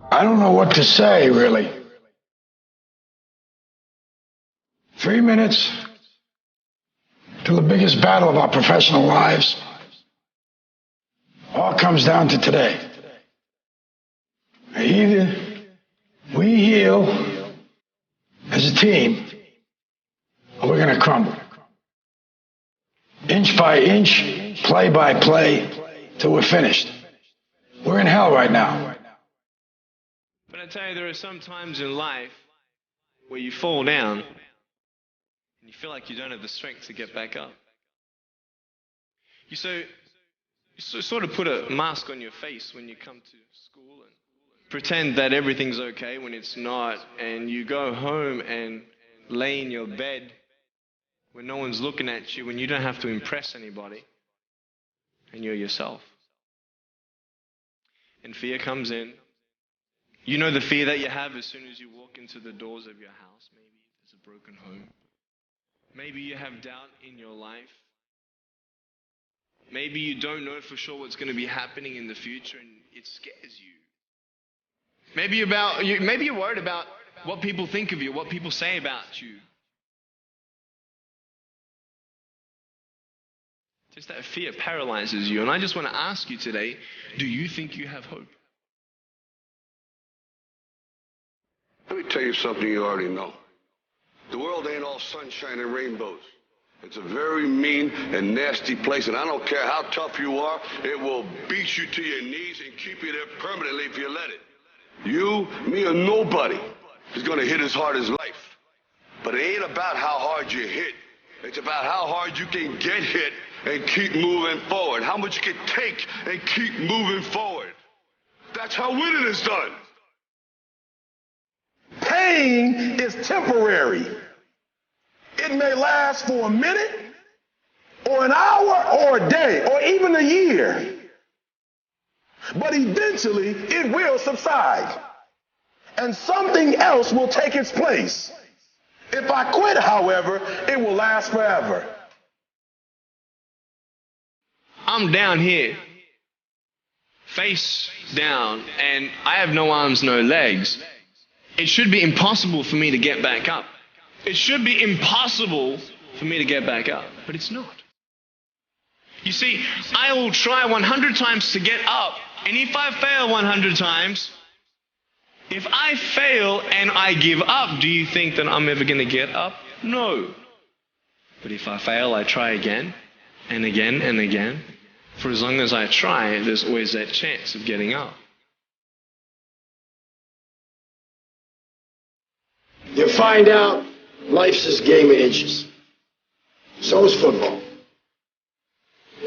I don't know what to say, really. 3 minutes to the biggest battle of our professional lives. All comes down to today. Either we heal as a team, or we're going to crumble. Inch by inch, play by play, till we're finished. We're in hell right now. But I tell you, there are some times in life where you fall down and you feel like you don't have the strength to get back up. You sort of put a mask on your face when you come to school and pretend that everything's okay when it's not, and you go home and lay in your bed when no one's looking at you, when you don't have to impress anybody, and you're yourself. And fear comes in. You know the fear that you have as soon as you walk into the doors of your house. Maybe there's a broken home. Maybe you have doubt in your life. Maybe you don't know for sure what's going to be happening in the future and it scares you. Maybe you're worried about what people think of you, what people say about you. Just that fear paralyzes you. And I just want to ask you today, do you think you have hope? Let me tell you something you already know. The world ain't all sunshine and rainbows. It's a very mean and nasty place, and I don't care how tough you are, it will beat you to your knees and keep you there permanently if you let it. You, me, or nobody is going to hit as hard as life. But it ain't about how hard you hit. It's about how hard you can get hit and keep moving forward. How much you can take and keep moving forward. That's how winning is done. Pain is temporary. It may last for a minute, or an hour, or a day, or even a year. But eventually, it will subside, and something else will take its place. If I quit, however, it will last forever. I'm down here, face down, and I have no arms, no legs. It should be impossible for me to get back up. It should be impossible for me to get back up, but it's not. You see, I will try 100 times to get up, and if I fail 100 times, if I fail and I give up, do you think that I'm ever going to get up? No. But if I fail, I try again, and again, and again. For as long as I try, there's always that chance of getting up. You find out life's this game of inches. So is football.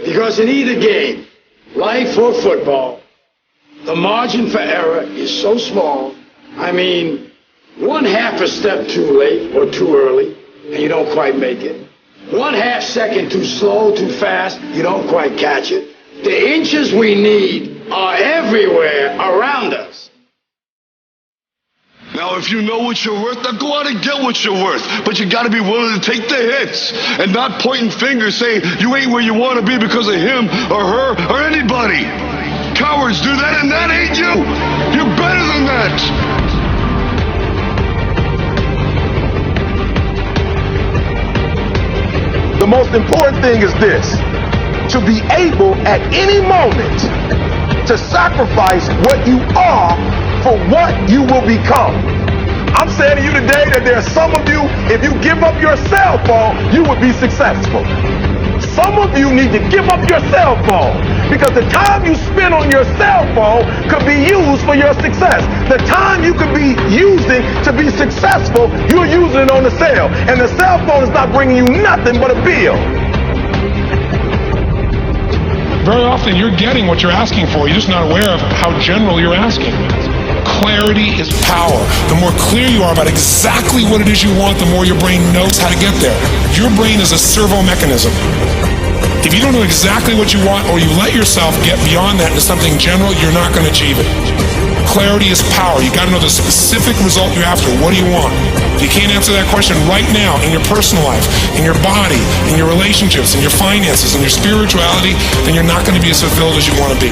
Because in either game, life or football, the margin for error is so small. I mean, 1/2 step too late or too early, and you don't quite make it. 1/2 second too slow, too fast, you don't quite catch it. The inches we need are everywhere around us. Now, if you know what you're worth, now go out and get what you're worth. But you got to be willing to take the hits and not pointing fingers saying you ain't where you want to be because of him or her or anybody. Cowards do that, and that ain't you. You're better than that. The most important thing is this: to be able at any moment to sacrifice what you are for what you will become. I'm saying to you today that there are some of you, if you give up your cell phone, you would be successful. Some of you need to give up your cell phone because the time you spend on your cell phone could be used for your success. The time you could be using to be successful, you're using it on the cell. And the cell phone is not bringing you nothing but a bill. Very often you're getting what you're asking for. You're just not aware of how general you're asking. Clarity is power. The more clear you are about exactly what it is you want, the more your brain knows how to get there. Your brain is a servo mechanism. If you don't know exactly what you want, or you let yourself get beyond that into something general, you're not going to achieve it. Clarity is power. You got to know the specific result you're after. What do you want? If you can't answer that question right now in your personal life, in your body, in your relationships, in your finances, in your spirituality, then you're not going to be as fulfilled as you want to be.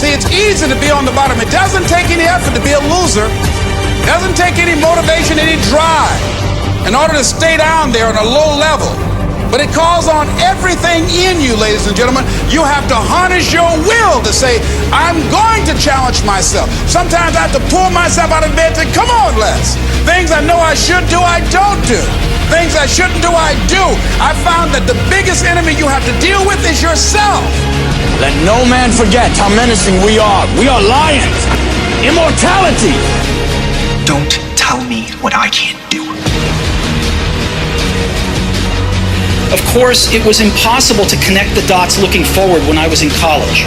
See, it's easy to be on the bottom. It doesn't take any effort to be a loser. It doesn't take any motivation, any drive in order to stay down there on a low level. But it calls on everything in you, ladies and gentlemen. You have to harness your will to say, I'm going to challenge myself. Sometimes I have to pull myself out of bed and say, come on, Les. Things I know I should do, I don't do. Things I shouldn't do, I do. I found that the biggest enemy you have to deal with is yourself. Let no man forget how menacing we are. We are lions. Immortality. Don't tell me what I can't do. Of course, it was impossible to connect the dots looking forward when I was in college,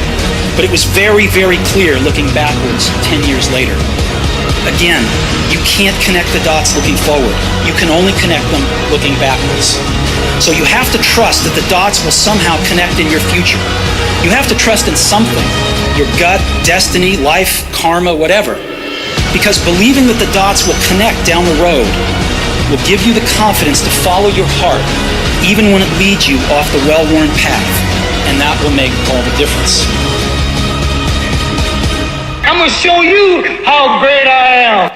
but it was very, very clear looking backwards 10 years later. Again, you can't connect the dots looking forward. You can only connect them looking backwards. So you have to trust that the dots will somehow connect in your future. You have to trust in something, your gut, destiny, life, karma, whatever. Because believing that the dots will connect down the road will give you the confidence to follow your heart, even when it leads you off the well-worn path. And that will make all the difference. I'm gonna show you how great I am.